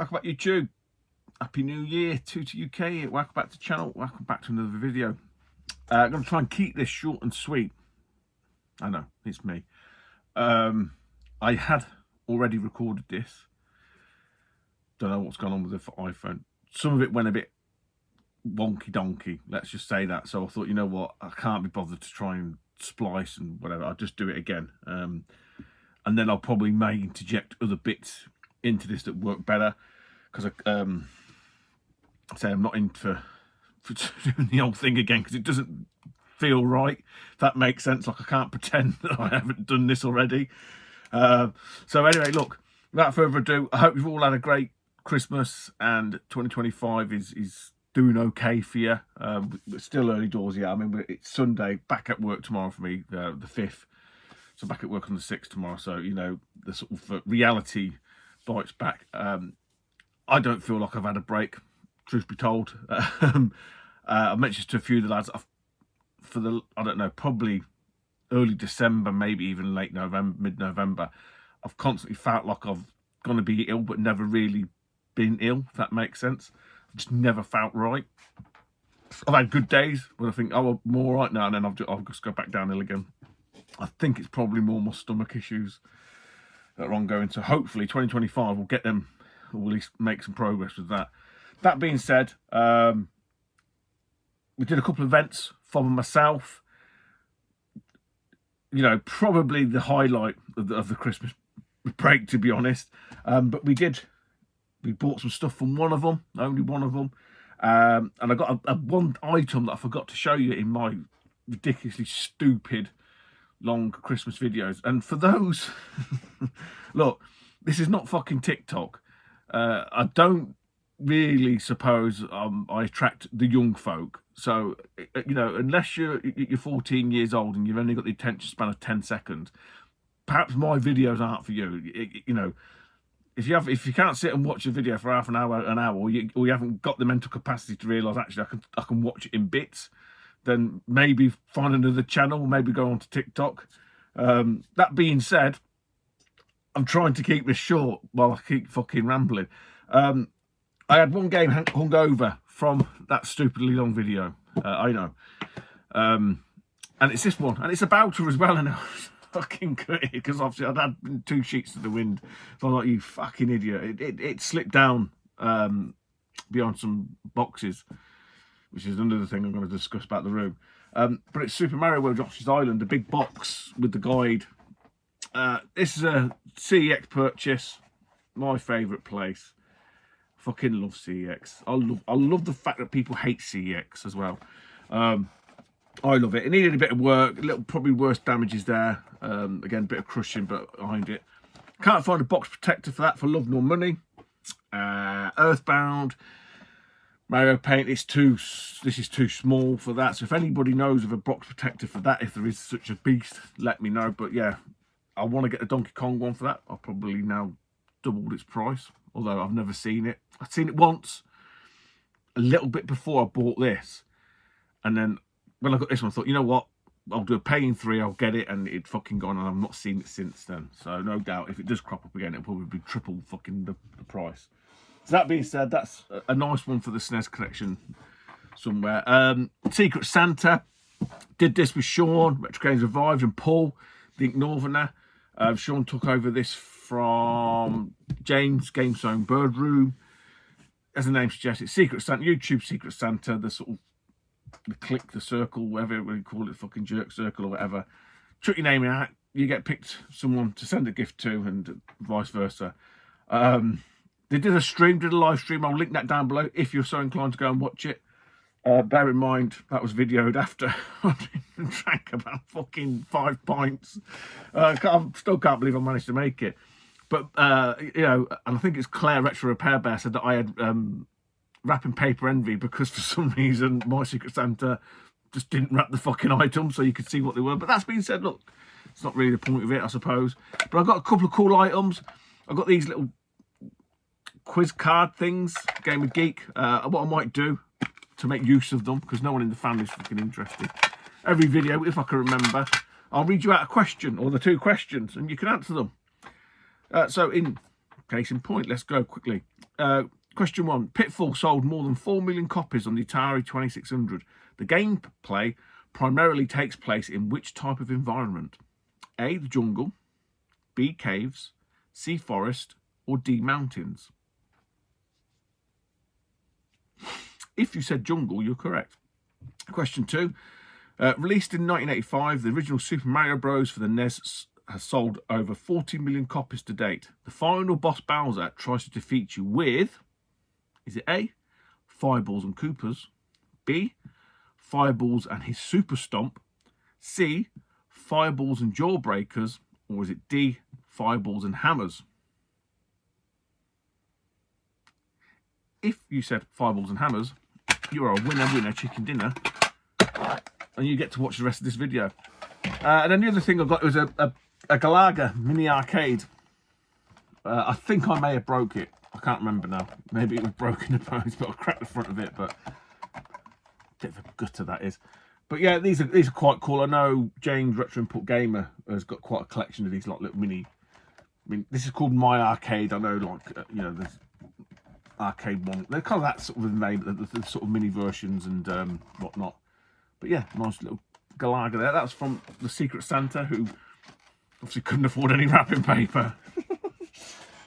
Welcome back YouTube. Happy New Year to UK. Welcome back to the channel. Welcome back to another video. I'm going to try and keep this short and sweet. I know, it's me. I had already recorded this. Don't know what's going on with the iPhone. Some of it went a bit wonky donkey, let's just say that. So I thought, you know what, I can't be bothered to try and splice and whatever. I'll just do it again. And then I'll probably may interject other bits into this that work better, because I say I'm not in for doing the old thing again, because it doesn't feel right, if that makes sense. Like, I can't pretend that I haven't done this already. So anyway, look, without further ado, I hope you've all had a great Christmas, and 2025 is doing okay for you. It's still early doors, yeah. I mean, it's Sunday, back at work tomorrow for me, the 5th. So back at work on the 6th tomorrow. So, you know, the sort of reality bites back. I don't feel like I've had a break, truth be told. I mentioned to a few of the lads, for the, I don't know, probably early December, maybe even late November, mid-November, I've constantly felt like I've going to be ill, but never really been ill, if that makes sense. I've just never felt right. I've had good days when I think, oh, I'm all right now, and then I'll just go back downhill again. I think it's probably more my stomach issues that are ongoing. So hopefully 2025 will get them, or at least make some progress with that. That being said, we did a couple of events for myself. You know, probably the highlight of the Christmas break, to be honest. But we bought some stuff from one of them, only one of them. And I got a one item that I forgot to show you in my ridiculously stupid long Christmas videos. And for those, look, this is not fucking TikTok. I don't really suppose I attract the young folk. So, you know, unless you're 14 years old and you've only got the attention span of 10 seconds, perhaps my videos aren't for you. You know, if you can't sit and watch a video for half an hour, or you haven't got the mental capacity to realise, actually I can watch it in bits, then maybe find another channel, maybe go on to TikTok. That being said, I'm trying to keep this short while I keep fucking rambling. I had one game hung over from that stupidly long video, I know. And it's this one, and it's about her as well, and I was fucking cut it, because obviously I'd had 2 sheets to the wind. So I'm like, you fucking idiot. It slipped down beyond some boxes, which is another thing I'm going to discuss about the room. But it's Super Mario World Yoshi's Island, the big box with the guide. This is a CEX purchase, my favourite place. Fucking love CEX. I love the fact that people hate CEX as well. I love it. It needed a bit of work, probably worse damages there. Again, a bit of crushing but behind it. Can't find a box protector for that for love nor money. Earthbound, Mario Paint, this is too small for that. So if anybody knows of a box protector for that, if there is such a beast, let me know. But yeah, I want to get the Donkey Kong one for that. I've probably now doubled its price, although I've never seen it. I've seen it once, a little bit before I bought this, and then when I got this one, I thought, you know what, I'll do a pay in 3, I'll get it, and it fucking gone, and I've not seen it since then. So no doubt, if it does crop up again, it'll probably be triple fucking the price. So that being said, that's a nice one for the SNES collection somewhere. Secret Santa, did this with Sean, retrogamer Revived, and Paul, the Ink Northerner. Sean took over this from James, Game Zone Bird Room. As the name suggests, it's Secret Santa, YouTube Secret Santa, the sort of the click, the circle, whatever you call it, fucking jerk circle or whatever. Chuck your name out, you get picked someone to send a gift to, and vice versa. They did a live stream. I'll link that down below if you're so inclined to go and watch it. Bear in mind, that was videoed after I've drank about fucking 5 pints. I still can't believe I managed to make it. But, you know, and I think it's Claire Retro Repair Bear said that I had wrapping paper envy, because for some reason my Secret Santa just didn't wrap the fucking items so you could see what they were. But that's being said, look, it's not really the point of it, I suppose. But I've got a couple of cool items. I've got these little quiz card things, Game of Geek. What I might do to make use of them, because no one in the family is fucking interested. Every video, if I can remember, I'll read you out a question, or the 2 questions, and you can answer them. So in Case in point, let's go quickly. Question 1. Pitfall sold more than 4 million copies on the Atari 2600. The gameplay primarily takes place in which type of environment? A, the jungle, B, caves, C, forest, or D, mountains? If you said jungle, you're correct. Question 2. Released in 1985, the original Super Mario Bros. For the NES has sold over 40 million copies to date. The final boss Bowser tries to defeat you with, is it A, Fireballs and Koopas, B, Fireballs and his Super Stomp, C, Fireballs and Jawbreakers, or is it D, Fireballs and Hammers? If you said Fireballs and Hammers, you are a winner chicken dinner, and you get to watch the rest of this video. And then the other thing I got was a Galaga mini arcade. I think I may have broke it. I can't remember now. Maybe it was broken in bones, but I cracked the front of it. But bit of a gutter that is. But yeah, these are quite cool. I know James Retro Input Gamer has got quite a collection of these like little mini. I mean, this is called My Arcade. I know, like you know, there's arcade one. They're kind of that sort of name, the sort of mini versions and whatnot. But yeah, nice little Galaga there. That was from the Secret Santa, who obviously couldn't afford any wrapping paper.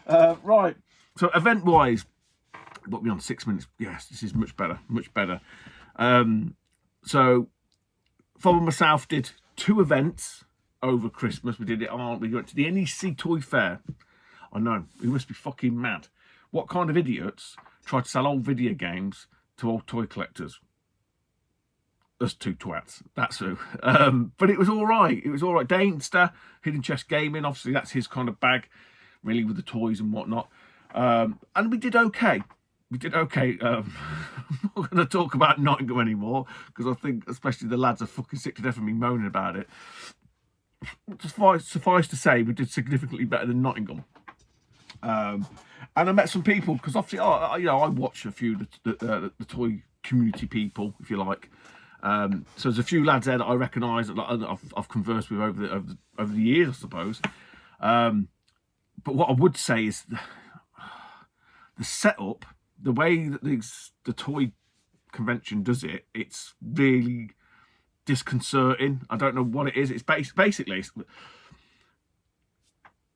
Right, so event-wise, got me on 6 minutes. Yes, this is much better, much better. So, Fob and myself did 2 events over Christmas. We went to the NEC Toy Fair. I know, we must be fucking mad. What kind of idiots try to sell old video games to old toy collectors? Us 2 twats, that's who. But it was all right. It was all right. Doncaster, Hidden Chest Gaming, obviously that's his kind of bag, really, with the toys and whatnot. And we did okay. We did okay. I'm not going to talk about Nottingham anymore, because I think especially the lads are fucking sick to death of me moaning about it. Suffice to say, we did significantly better than Nottingham. And I met some people, because obviously, you know, I watch a few of the toy community people, if you like. So there's a few lads there that I recognise that I've conversed with over the years, I suppose. But what I would say is the setup, the way that the toy convention does it, it's really disconcerting. I don't know what it is. It's basically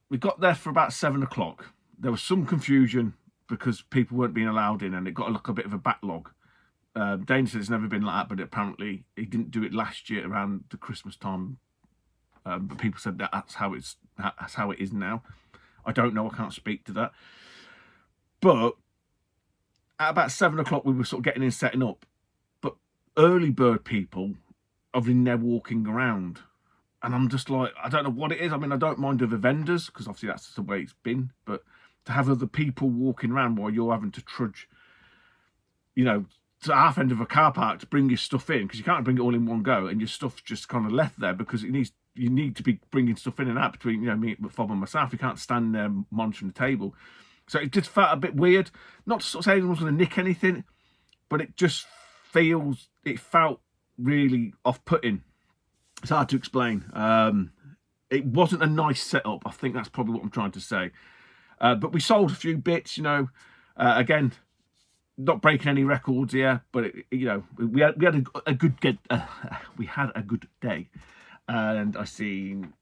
we got there for about 7 o'clock. There was some confusion because people weren't being allowed in, and it got like a bit of a backlog. Dane said it's never been like that, but apparently he didn't do it last year around the Christmas time. But people said that's how it is now. I don't know. I can't speak to that. But at about 7 o'clock, we were sort of getting in, setting up. But early bird people, obviously, they're walking around, and I'm just like, I don't know what it is. I mean, I don't mind other vendors because obviously that's the way it's been. But to have other people walking around while you're having to trudge, you know, to the half end of a car park to bring your stuff in, because you can't bring it all in one go, and your stuff just kind of left there because you need to be bringing stuff in and out between, you know, me, Fob and myself. You can't stand there monitoring the table. So it just felt a bit weird. Not to sort of say anyone's going to nick anything, but it just felt really off-putting. It's hard to explain. It wasn't a nice setup. I think that's probably what I'm trying to say. But we sold a few bits, you know. Again, not breaking any records here, but you know, we had a good day. And I seen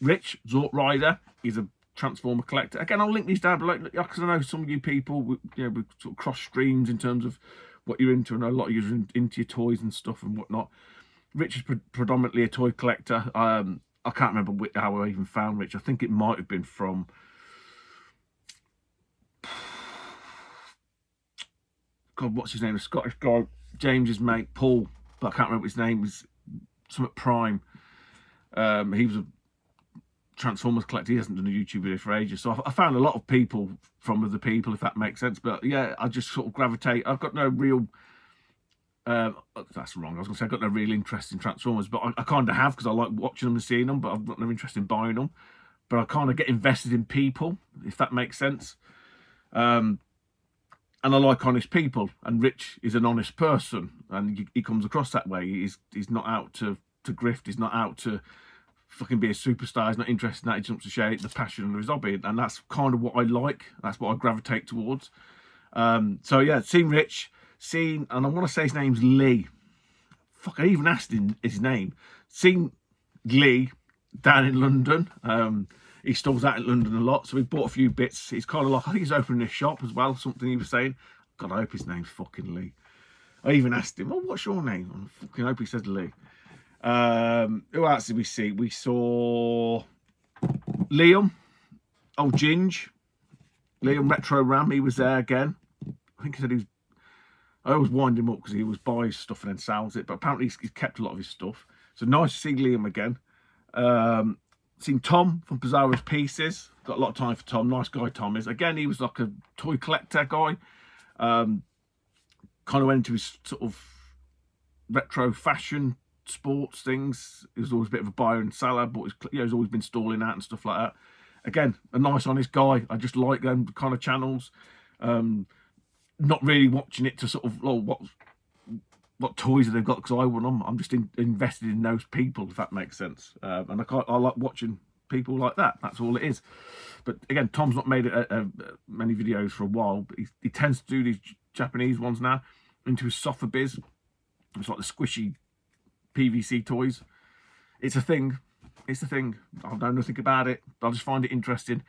Rich Zort Rider. He's a Transformer collector. Again, I'll link these down below because I know some of you people, you know, we sort of cross streams in terms of what you're into. I know a lot of you are into your toys and stuff and whatnot. Rich is predominantly a toy collector. I can't remember how I even found Rich. I think it might have been from God, what's his name? A Scottish guy, James's mate, Paul, but I can't remember his name. It was something Prime. He was a Transformers collector. He hasn't done a YouTube video for ages. So I found a lot of people from other people, if that makes sense. But yeah, I just sort of gravitate. I've got no real... that's wrong. I was going to say I've got no real interest in Transformers, but I kind of have because I like watching them and seeing them, but I've got no interest in buying them. But I kind of get invested in people, if that makes sense. And I like honest people, and Rich is an honest person, and he comes across that way. He's not out to grift. He's not out to fucking be a superstar. He's not interested in that. He just wants to share the passion and his hobby, and that's kind of what I like. That's what I gravitate towards. So yeah, seen Rich, and I want to say his name's Lee. Fuck, I even asked him his name. Seen Lee down in London. He stalls out in London a lot, so we bought a few bits. He's kind of like, I think he's opening a shop as well, something he was saying. God, I hope his name's fucking Lee. I even asked him, oh, what's your name? I fucking hope he said Lee. Who else did we see? We saw Liam, old Ginge. Liam Retro Ram, he was there again. I think he said he was, I always wind him up because he always buys stuff and then sells it, but apparently he's kept a lot of his stuff. So nice to see Liam again. Seen Tom from Bizarro's Pieces. Got a lot of time for Tom. Nice guy Tom is. Again, he was like a toy collector guy. Kind of went into his sort of retro fashion sports things. He was always a bit of a buyer and seller, but he's always been stalling out and stuff like that. Again, a nice honest guy. I just like them kind of channels. Not really watching it to sort of, oh, what toys have they got because I want them. I'm just invested in those people, if that makes sense. And I like watching people like that. That's all it is. But again, Tom's not made many videos for a while, but he tends to do these Japanese ones now into his sofa biz. It's like the squishy PVC toys. It's a thing. It's a thing. I know nothing about it, but I just find it interesting.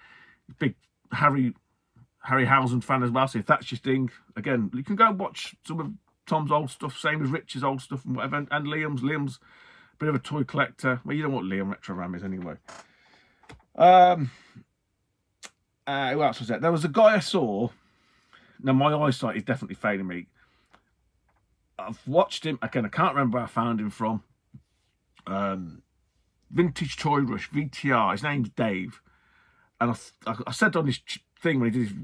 Big Harryhausen fan as well. So if that's your thing, again, you can go and watch some of Tom's old stuff, same as Rich's old stuff and whatever, and Liam's a bit of a toy collector. Well, you know what Liam Retro Ram is anyway. Who else was there? There was a guy I saw. Now my eyesight is definitely failing me. I've watched him again. I can't remember where I found him from. Vintage Toy Rush VTR. His name's Dave, and I said on his thing when he did his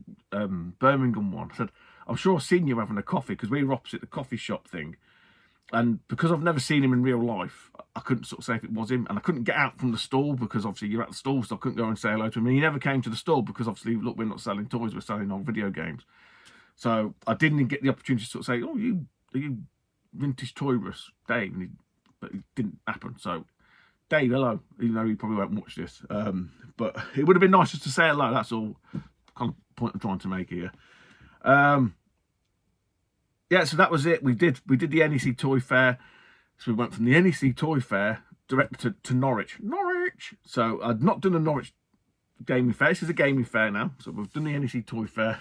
Birmingham one, I said, I'm sure I've seen you having a coffee because we were opposite the coffee shop thing. And because I've never seen him in real life, I couldn't sort of say if it was him. And I couldn't get out from the stall because obviously you're at the stall, so I couldn't go and say hello to him. And he never came to the stall because obviously, look, we're not selling toys, we're selling old video games. So I didn't get the opportunity to sort of say, oh, are you Vintage Toy Rush, Dave? But it didn't happen. So, Dave, hello. Even though you probably won't watch this. But it would have been nice just to say hello. That's all kind of point I'm trying to make here. Yeah, so that was it. We did the NEC Toy Fair. So we went from the NEC Toy Fair directly to Norwich. So I'd not done a Norwich Gaming Fair. This is a gaming fair now. So we've done the NEC Toy Fair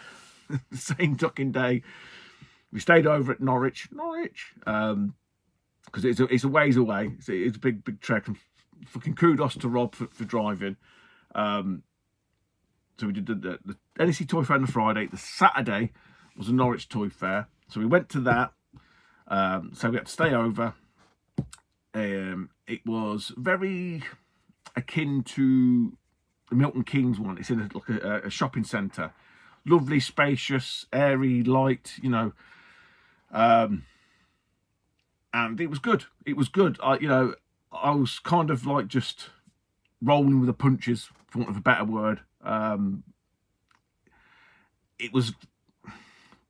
the same fucking day. We stayed over at Norwich, because it's a ways away. It's a big trek. And fucking kudos to Rob for driving. So we did the NEC Toy Fair on the Friday. The Saturday was a Norwich Toy Fair. So we went to that. So we had to stay over. It was very akin to the Milton Keynes one. It's in a shopping centre. Lovely, spacious, airy, light, you know. And it was good. It was good. I was kind of like just rolling with the punches, for want of a better word.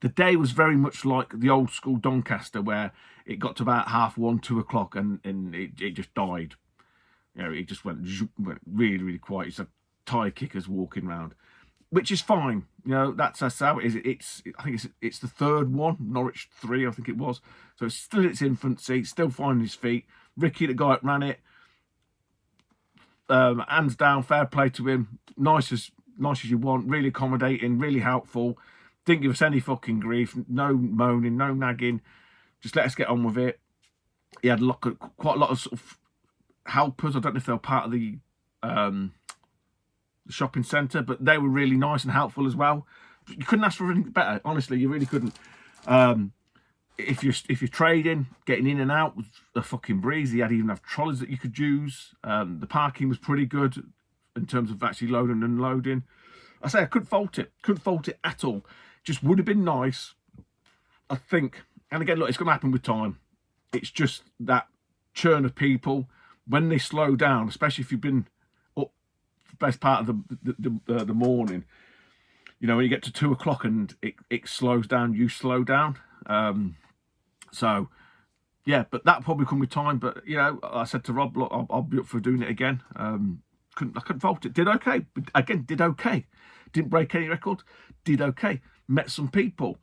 The day was very much like the old school Doncaster, where it got to about 1:30, 2 o'clock, and it just died. You know, it just went really, really quiet. It's a tyre kickers walking around, which is fine. You know, that's how it is. I think it's the third one, Norwich 3, I think it was. So it's still in its infancy, still finding his feet. Ricky, the guy that ran it, hands down, fair play to him. Nice as you want, really accommodating, really helpful. Didn't give us any fucking grief, no moaning, no nagging. Just let us get on with it. He had quite a lot of sort of helpers. I don't know if they were part of the shopping centre, but they were really nice and helpful as well. You couldn't ask for anything better, honestly. You really couldn't. If you're trading, getting in and out was a fucking breeze. He had even have trolleys that you could use. The parking was pretty good in terms of actually loading and unloading. I say I couldn't fault it at all. Just would have been nice, I think. And again, look, it's going to happen with time. It's just that churn of people when they slow down, especially if you've been up for the best part of the morning. You know, when you get to 2 o'clock and it slows down, you slow down. So yeah, but that probably come with time. But you know, I said to Rob, look, I'll be up for doing it again. I couldn't fault it. Did okay, but again, did okay. Didn't break any records. Did okay. Met some people.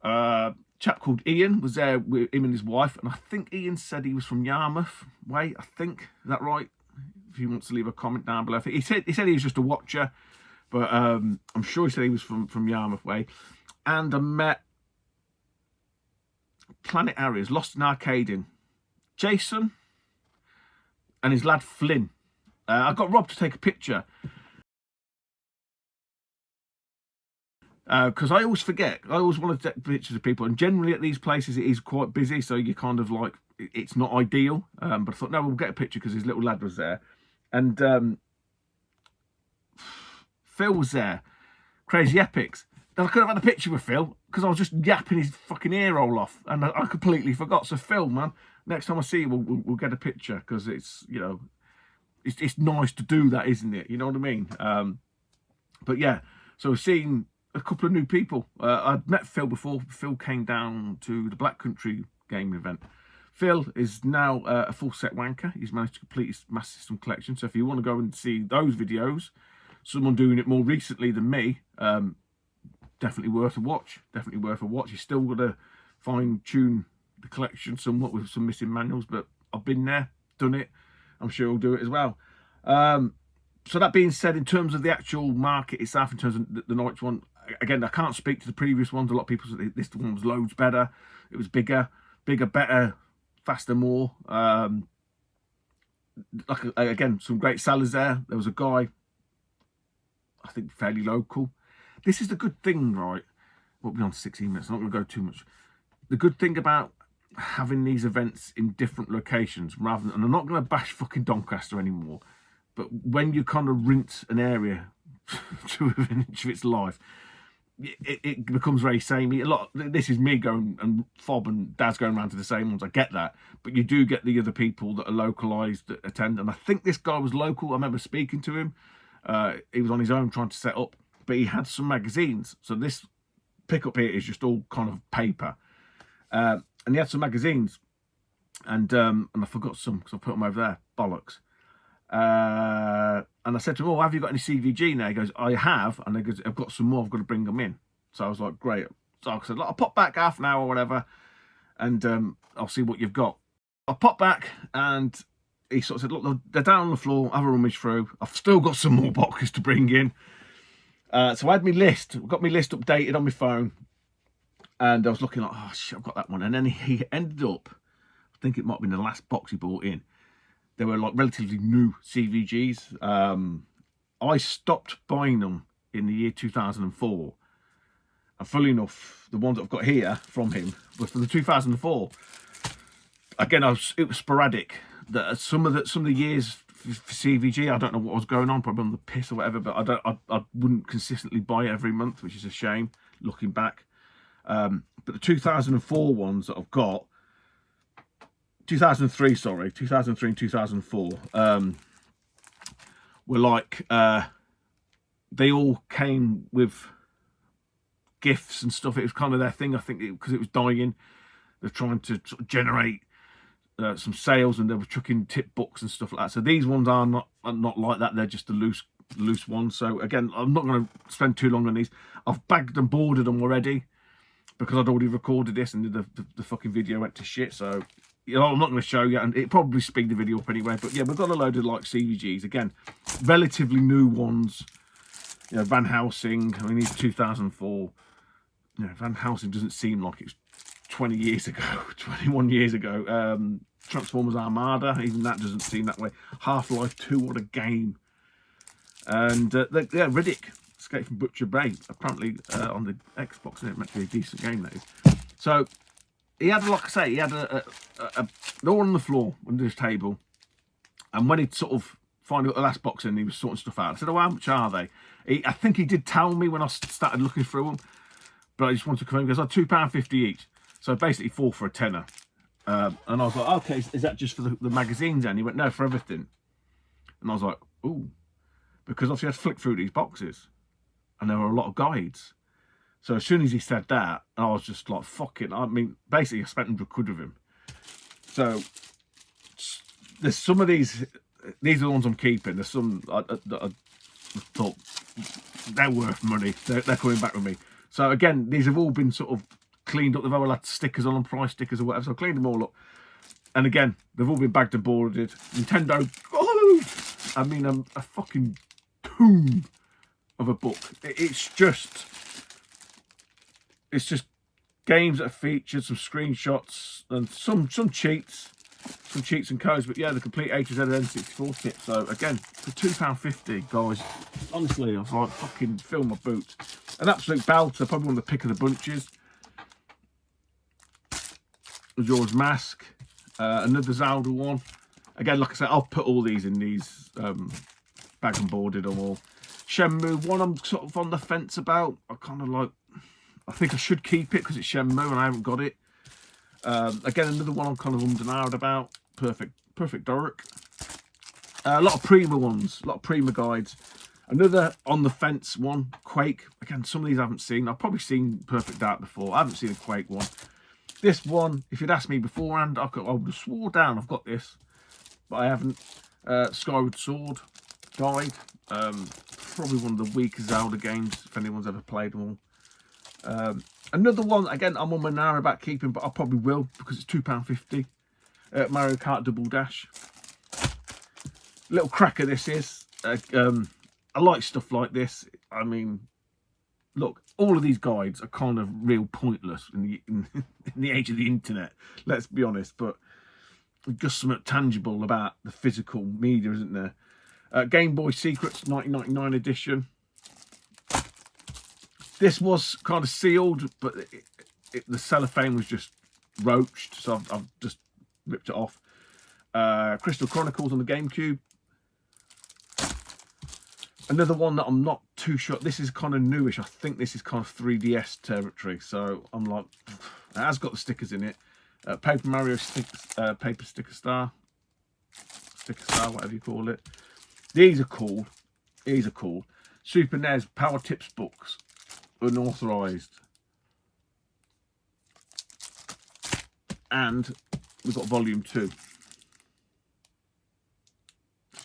Chap called Ian was there with him and his wife, and I think Ian said he was from Yarmouth way. I think, is that right? If he wants to leave a comment down below, he said he was just a watcher, but I'm sure he said he was from Yarmouth way. And I met Planet Areas, Lost in Arcading, Jason and his lad Flynn. I got Rob to take a picture because I always forget. I always want to take pictures of people, and generally at these places it is quite busy, so you kind of like, it's not ideal. But I thought, no, we'll get a picture because his little lad was there, and Phil was there, Crazy Epics. And I could have had a picture with Phil because I was just yapping his fucking ear roll off, and I completely forgot. So Phil, man, next time I see you, we'll get a picture, because it's, you know, it's nice to do that, isn't it? You know what I mean? But yeah, so seeing a couple of new people. I'd met Phil before. Phil came down to the Black Country Gaming event. Phil is now a full set wanker. He's managed to complete his Master System collection. So if you want to go and see those videos, someone doing it more recently than me, definitely worth a watch. Definitely worth a watch. He's still got to fine tune the collection somewhat with some missing manuals, but I've been there, done it. I'm sure he'll do it as well. So that being said, in terms of the actual market itself, in terms of the Norwich one, again, I can't speak to the previous ones. A lot of people said this one was loads better. It was bigger, better, faster, more. Again, some great sellers there. There was a guy, I think fairly local. This is the good thing, right? We'll be on 16 minutes. I'm not going to go too much. The good thing about having these events in different locations, rather than, and I'm not going to bash fucking Doncaster anymore, but when you kind of rinse an area to within an inch of its life, it becomes very samey. A lot. This is me going, and Fob and Dad's going around to the same ones. I get that, but you do get the other people that are localised that attend. And I think this guy was local. I remember speaking to him. He was on his own trying to set up, but he had some magazines. So this pickup here is just all kind of paper, and he had some magazines, and I forgot some because I put them over there. Bollocks. And I said to him, "Oh, have you got any CVG now?" He goes, "I have," and he goes, "I've got some more. I've got to bring them in." So I was like, "Great." So I said, "Look, I'll pop back half an hour or whatever, and I'll see what you've got." I popped back, and he sort of said, "Look, they're down on the floor. Have a rummage through. I've still got some more boxes to bring in." So I had my list. Got my list updated on my phone, and I was looking like, "Oh shit, I've got that one." And then he ended up, I think it might have been the last box he bought in. They were like relatively new CVGs. I stopped buying them in the year 2004. And funnily enough, the ones that I've got here from him were for the 2004. Again, it was sporadic. Some of the years for CVG, I don't know what was going on, probably on the piss or whatever, but I wouldn't consistently buy it every month, which is a shame looking back. But the 2004 ones that I've got, 2003 and 2004, were like, they all came with gifts and stuff. It was kind of their thing, I think, because it was dying. They're trying to sort of generate some sales, and they were chucking tip books and stuff like that. So these ones are not like that. They're just the loose ones. So again, I'm not going to spend too long on these. I've bagged and boarded them already because I'd already recorded this, and the fucking video went to shit. So, you know, I'm not going to show you, and it probably speed the video up anyway. But yeah, we've got a load of like CVGs, again, relatively new ones. You know, Van Helsing, I mean, he's 2004. You know, Van Helsing doesn't seem like it's 20 years ago, 21 years ago. Transformers Armada, even that doesn't seem that way. Half-Life 2, what a game. And yeah, Riddick, Escape from Butcher Bay, apparently on the Xbox, and it meant to be a decent game, that is. So he had, like I say, he had they're all on the floor under his table, and when he'd sort of finally got the last box in, he was sorting stuff out. I said, "Oh, how much are they?" I think he did tell me when I started looking through them, but I just wanted to confirm, because they're £2.50 each, so basically 4 for a tenner. And I was like, "Okay, is that just for the magazines?" And he went, "No, for everything." And I was like, "Ooh," because obviously I had to flick through these boxes, and there were a lot of guides. So as soon as he said that, I was just like, "Fuck it." I mean, basically I spent £100 with him. So there's some of these are the ones I'm keeping. There's some I thought they're worth money. They're coming back with me. So again, these have all been sort of cleaned up. They've all had stickers on them, price stickers or whatever. So I cleaned them all up. And again, they've all been bagged and boarded. Nintendo, oh, I mean, a fucking tomb of a book. It's just games that are featured, some screenshots, and some cheats and codes. But yeah, the complete A to Z N64 kit. So again, for £2.50, guys, honestly, I was like, fucking fill my boot. An absolute belter, probably one of the pick of the bunches. Majora's Mask. Another Zelda one. Again, like I said, I'll put all these in these bag and boarded them all. Shenmue one, I'm sort of on the fence about. I kind of like, I think I should keep it because it's Shenmue and I haven't got it. Again, another one I'm kind of undenied about. Perfect Dork. A lot of Prima ones, a lot of Prima guides. Another on the fence one, Quake. Again, some of these I haven't seen. I've probably seen Perfect Dark before. I haven't seen a Quake one. This one, if you'd asked me beforehand, I would have swore down I've got this, but I haven't. Skyward Sword guide, probably one of the weaker Zelda games if anyone's ever played them all. Another one, again, I'm on my narrow about keeping, but I probably will because it's £2.50. Mario Kart Double Dash. Little cracker this is. I like stuff like this. I mean, look, all of these guides are kind of real pointless in the age of the internet, let's be honest, but just something tangible about the physical media, isn't there? Game Boy Secrets 1999 edition. This was kind of sealed, but the cellophane was just roached, so I've just ripped it off. Crystal Chronicles on the GameCube. Another one that I'm not too sure. This is kind of newish. I think this is kind of 3DS territory. So I'm like, it has got the stickers in it. Paper Mario Paper Sticker Star, whatever you call it. These are cool. These are cool. Super NES Power Tips books, unauthorized. And we've got Volume 2.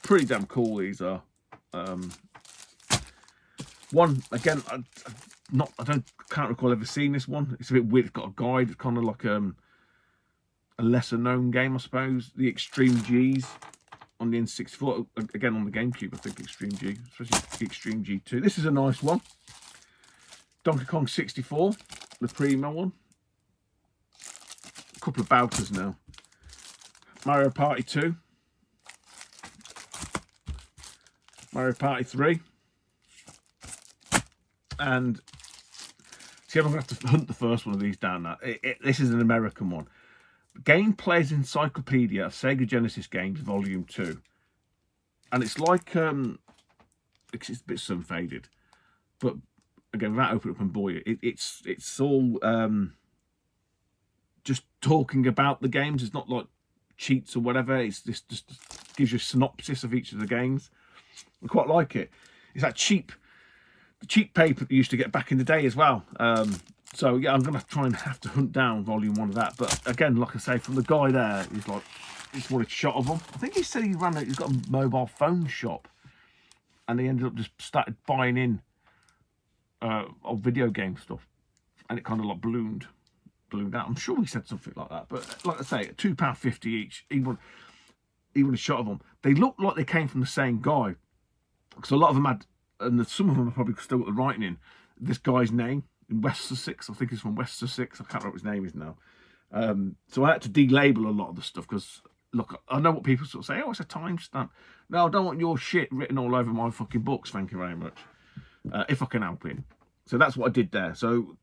Pretty damn cool. These are. One again, I can't recall ever seeing this one. It's a bit weird. It's got a guide. It's kind of like a lesser known game, I suppose. The Extreme G's on the N64. Again on the GameCube, I think Extreme G, especially Extreme G2. This is a nice one. Donkey Kong 64, the Primo one. A couple of bouters now. Mario Party 2. Mario Party 3. And see, I'm going to have to hunt the first one of these down now. This is an American one. Gameplay's Encyclopedia of Sega Genesis Games, Volume 2. And it's like, it's a bit sun-faded. But, again, without opening up and bore you, it's all just talking about the games. It's not like cheats or whatever. It's just gives you a synopsis of each of the games. I quite like it. It's that cheap paper that you used to get back in the day as well. So yeah, I'm gonna try and have to hunt down Volume 1 of that. But again, like I say, from the guy there, he's like, he just wanted a shot of them. I think he said he's got a mobile phone shop, and he ended up just started buying in old video game stuff, and it kind of like ballooned out. I'm sure he said something like that. But like I say, £2.50 each. He wanted a shot of them. They looked like they came from the same guy, because a lot of them had. And some of them are probably still got the writing in this guy's name in West Sussex. I think he's from West Sussex. I can't remember what his name is now. So I had to delabel a lot of the stuff because, look, I know what people sort of say. Oh, it's a timestamp. No, I don't want your shit written all over my fucking books. Thank you very much. If I can help it. So that's what I did there. So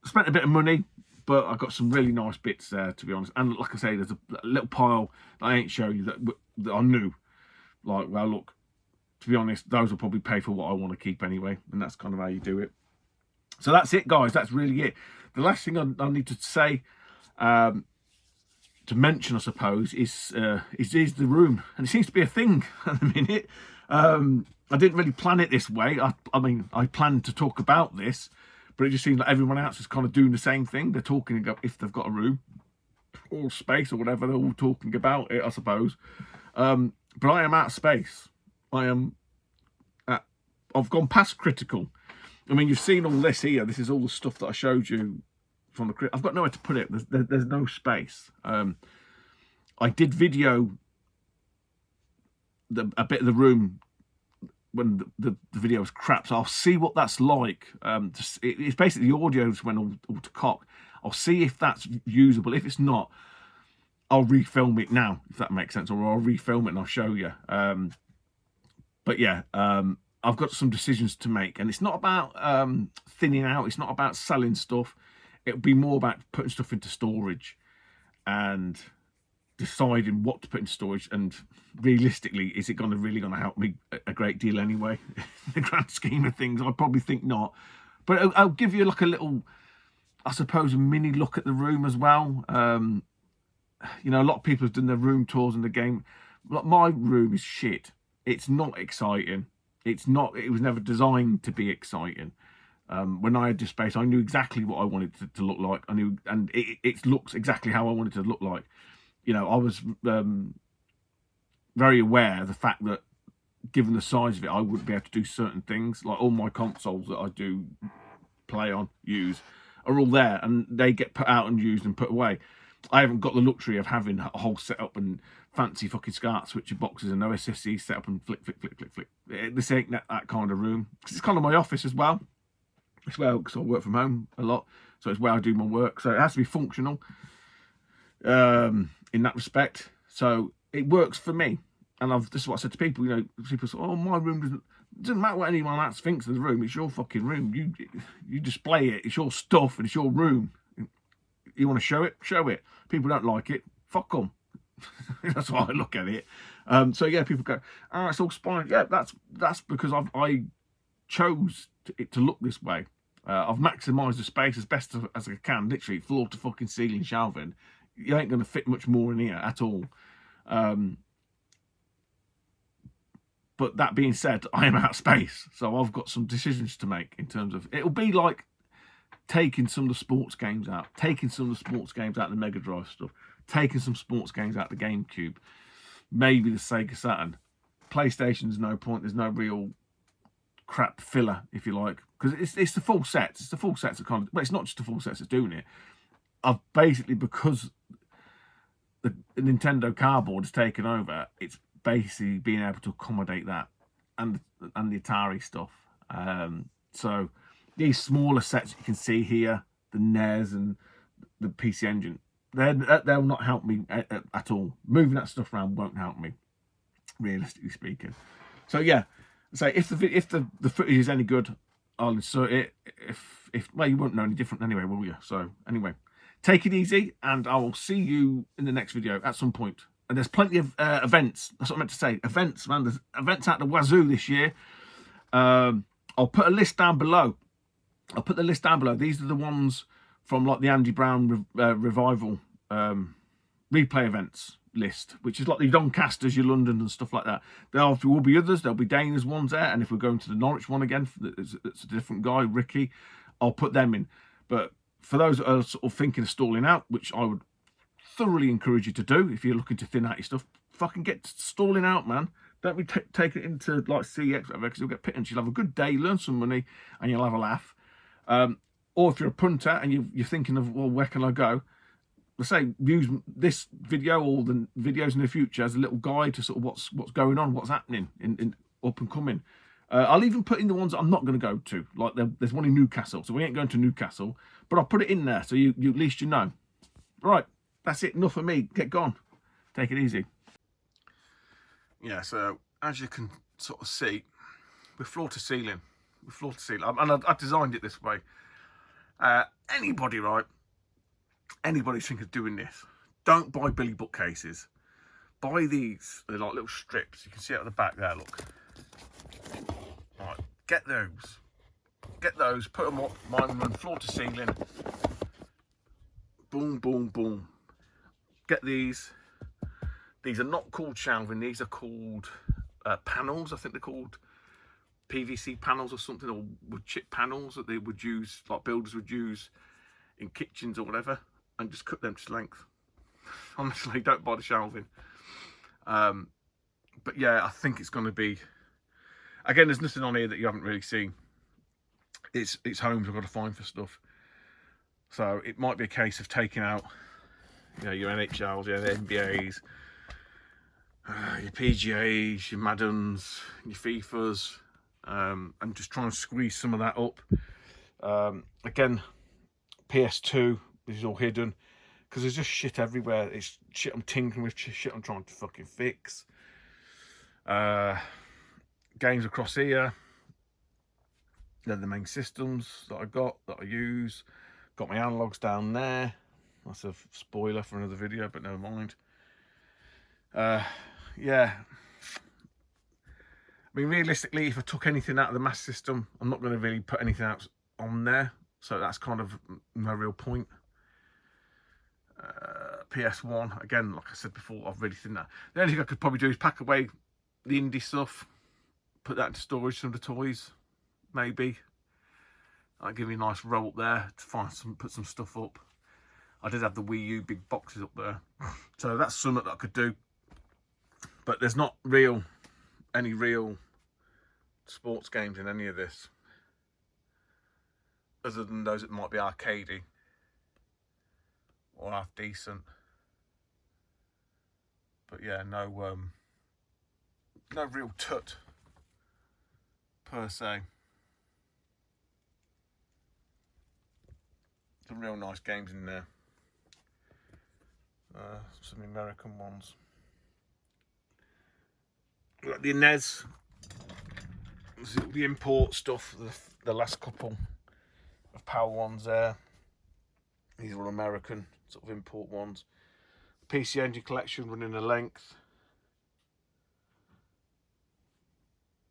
I spent a bit of money, but I got some really nice bits there, to be honest. And like I say, there's a little pile that I ain't show you that I knew. Like, well, look. To be honest, those will probably pay for what I want to keep anyway, and that's kind of how you do it. So that's it, guys. That's really it. The last thing I need to say, to mention, I suppose, is the room, and it seems to be a thing at the minute. I didn't really plan it this way. I mean, I planned to talk about this, but it just seems like everyone else is kind of doing the same thing. They're talking about if they've got a room. all space or whatever. They're all talking about it, I suppose. But I am out of space. I've gone past critical. I mean, you've seen all this here. This is all the stuff that I showed you from the. I've got nowhere to put it. There's no space. I did video a bit of the room when the video was crap, so I'll see what that's like. It's basically the audio just went all to cock. I'll see if that's usable. If it's not, I'll refilm it now, if that makes sense, or I'll refilm it and I'll show you. But yeah, I've got some decisions to make, and it's not about thinning out. It's not about selling stuff. It'll be more about putting stuff into storage and deciding what to put into storage. And realistically, is it really going to help me a great deal anyway? In the grand scheme of things, I probably think not. But I'll give you like a little, I suppose, a mini look at the room as well. You know, a lot of people have done their room tours in the game. My room is shit. It's not exciting. It was never designed to be exciting. When I had this space, I knew exactly what I wanted to look like. I knew, and it looks exactly how I wanted it to look like. You know, I was very aware of the fact that, given the size of it, I wouldn't be able to do certain things. Like all my consoles that I do play on, use, are all there, and they get put out and used and put away. I haven't got the luxury of having a whole setup and fancy fucking SCART switcher boxes and OSSC set up and flick. This ain't that kind of room. It's kind of my office as well. As well, because I work from home a lot, so it's where I do my work. So it has to be functional in that respect. So it works for me. And this is what I said to people. You know, people say, "Oh, my room doesn't matter what anyone else thinks of the room. It's your fucking room. You display it. It's your stuff and it's your room. You want to show it? Show it. People don't like it. Fuck them." That's why I look at it. So yeah, people go, "Oh, it's all spine." Yeah, that's because I chose it to look this way. I've maximised the space as best as I can, literally floor to fucking ceiling shelving. You ain't going to fit much more in here at all. But that being said, I am out of space, so I've got some decisions to make in terms of, it'll be like taking some of the sports games out, taking some of the sports games out of the Mega Drive stuff, taking some sports games out of the GameCube, maybe the Sega Saturn. PlayStation's no point. There's no real crap filler, if you like, because it's the full sets. It's the full sets that kind of, but it's not just the full sets that's doing it. I've basically, because the Nintendo cardboard has taken over, it's basically being able to accommodate that and the Atari stuff. So these smaller sets you can see here, the NES and the PC Engine, they'll not help me at all. Moving that stuff around won't help me, realistically speaking. So yeah, so if the footage is any good, I'll insert it. If well, you won't know any different anyway, will you? So anyway, take it easy, and I will see you in the next video at some point. And there's plenty of events. That's what I meant to say. Events, man. There's events out the wazoo this year. I'll put a list down below. I'll put the list down below. These are the ones from like the Andy Brown revival replay events list, which is like the Doncasters, your London and stuff like that. There will be others. There'll be Dana's ones there. And if we're going to the Norwich one again, it's a different guy, Ricky, I'll put them in. But for those that are sort of thinking of stalling out, which I would thoroughly encourage you to do if you're looking to thin out your stuff, fucking get stalling out, man. Don't be taking it into like CX, because you'll get pittance. You'll have a good day, learn some money, and you'll have a laugh. Or if you're a punter and you're thinking of, well, where can I go? Let's say use this video or the videos in the future as a little guide to sort of what's going on, what's happening in up and coming. I'll even put in the ones that I'm not going to go to. Like there's one in Newcastle, so we ain't going to Newcastle, but I'll put it in there so you at least you know. Right, that's it. Enough of me. Get gone. Take it easy. Yeah. So as you can sort of see, we're floor to ceiling. We're floor to ceiling, and I designed it this way. Anybody, right? Anybody think of doing this, don't buy Billy bookcases. Buy these. They're like little strips. You can see it at the back there, look. Right, get those, put them up. Mine run floor to ceiling. Boom, boom, boom. Get these. These are not called shelving. These are called panels. I think they're called PVC panels or something, or wood chip panels that they would use, like builders would use in kitchens or whatever, and just cut them to length. Honestly, don't buy the shelving. But yeah, I think it's going to be, again, there's nothing on here that you haven't really seen. It's homes I've got to find for stuff. So it might be a case of taking out, you know, your NHLs, your NBAs, your PGAs, your Maddens, your FIFAs, and just trying to squeeze some of that up. Again, PS2, this is all hidden, because there's just shit everywhere. It's shit I'm tinkering with, shit I'm trying to fucking fix. Games across here, they're the main systems that I got, that I use. Got my analogs down there. That's a spoiler for another video, but never mind. Yeah. I mean, realistically, if I took anything out of the mass system, I'm not going to really put anything else on there. So that's kind of no real point. PS1, again, like I said before, I've really seen that. The only thing I could probably do is pack away the indie stuff, put that into storage, some of the toys, maybe. That'd give me a nice roll up there to find some, put some stuff up. I did have the Wii U big boxes up there, so that's something that I could do. But there's not any real sports games in any of this, other than those that might be arcadey or half decent. But yeah, no real tut per se. Some real nice games in there. Some American ones. Like the NES, the import stuff, the last couple of Power ones there. These are all American sort of import ones. PC Engine collection running a length.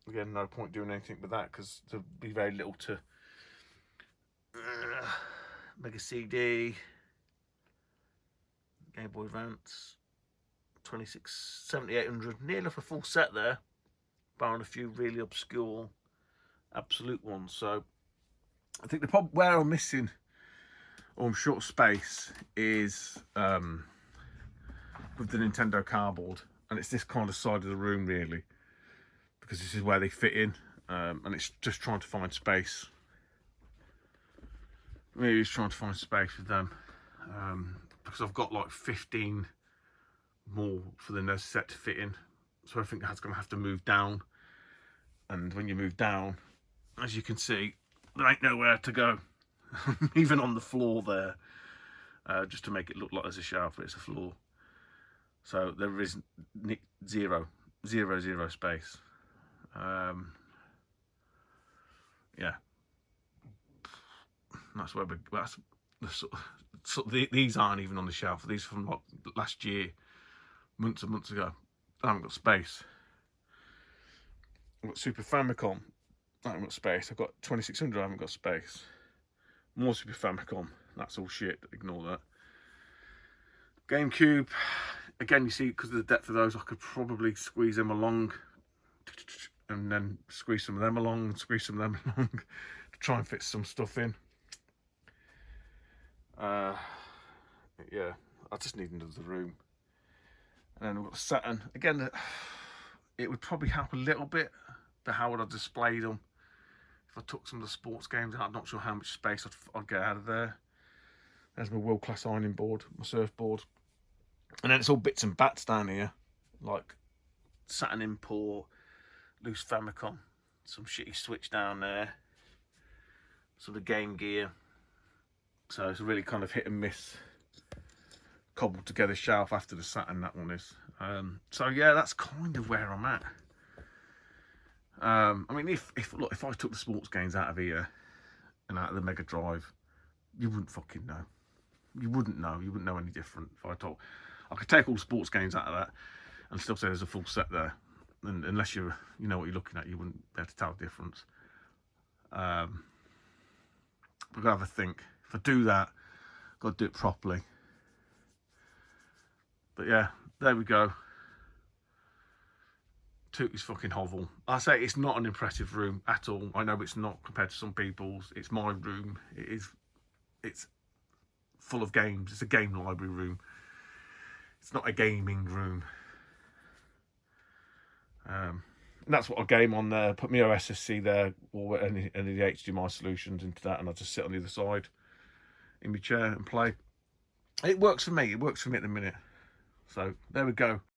Again, no point doing anything with that because there'll be very little to Mega CD, Game Boy Advance, 7800, near enough a full set there, barring a few really obscure absolute ones. So I think the problem where I'm missing, or I'm short of space, is with the Nintendo cardboard, and it's this kind of side of the room really, because this is where they fit in, and it's just trying to find space. Really just trying to find space with them, because I've got like 15 more for the NES set to fit in, so I think that's going to have to move down. And when you move down, as you can see, there ain't nowhere to go, even on the floor there, just to make it look like there's a shelf, but it's a floor. So there is zero space. Yeah, that's where that's the these aren't even on the shelf. These are from like last year, months and months ago. I haven't got space. I've got Super Famicom. I haven't got space. I've got 2600. I haven't got space. More Super Famicom. That's all shit. Ignore that. GameCube. Again, you see, because of the depth of those, I could probably squeeze them along, and then squeeze some of them along, and squeeze some of them along to try and fit some stuff in. Yeah, I just need another room. And then we've got the Saturn. Again, it would probably help a little bit, but how would I display them? If I took some of the sports games out, I'm not sure how much space I'd get out of there. There's my world-class ironing board, my surfboard. And then it's all bits and bats down here, like Saturn import, loose Famicom, some shitty Switch down there, some of the Game Gear. So it's a really kind of hit and miss, cobbled together shelf after the Saturn, that one is. So yeah, that's kind of where I'm at. I mean, if I took the sports games out of here and out of the Mega Drive, you wouldn't fucking know. You wouldn't know. You wouldn't know any different if I told. I could take all the sports games out of that and still say there's a full set there. And unless you know what you're looking at, you wouldn't be able to tell the difference. I've got to have a think. If I do that, I've got to do it properly. But yeah, there we go. Tootie's fucking hovel. I say it's not an impressive room at all. I know it's not compared to some people's. It's my room. It's full of games. It's a game library room. It's not a gaming room. And that's what I game on there. Put my OSSC there, or any of the HDMI solutions into that, and I just sit on the other side in my chair and play. It works for me. It works for me at the minute. So there we go.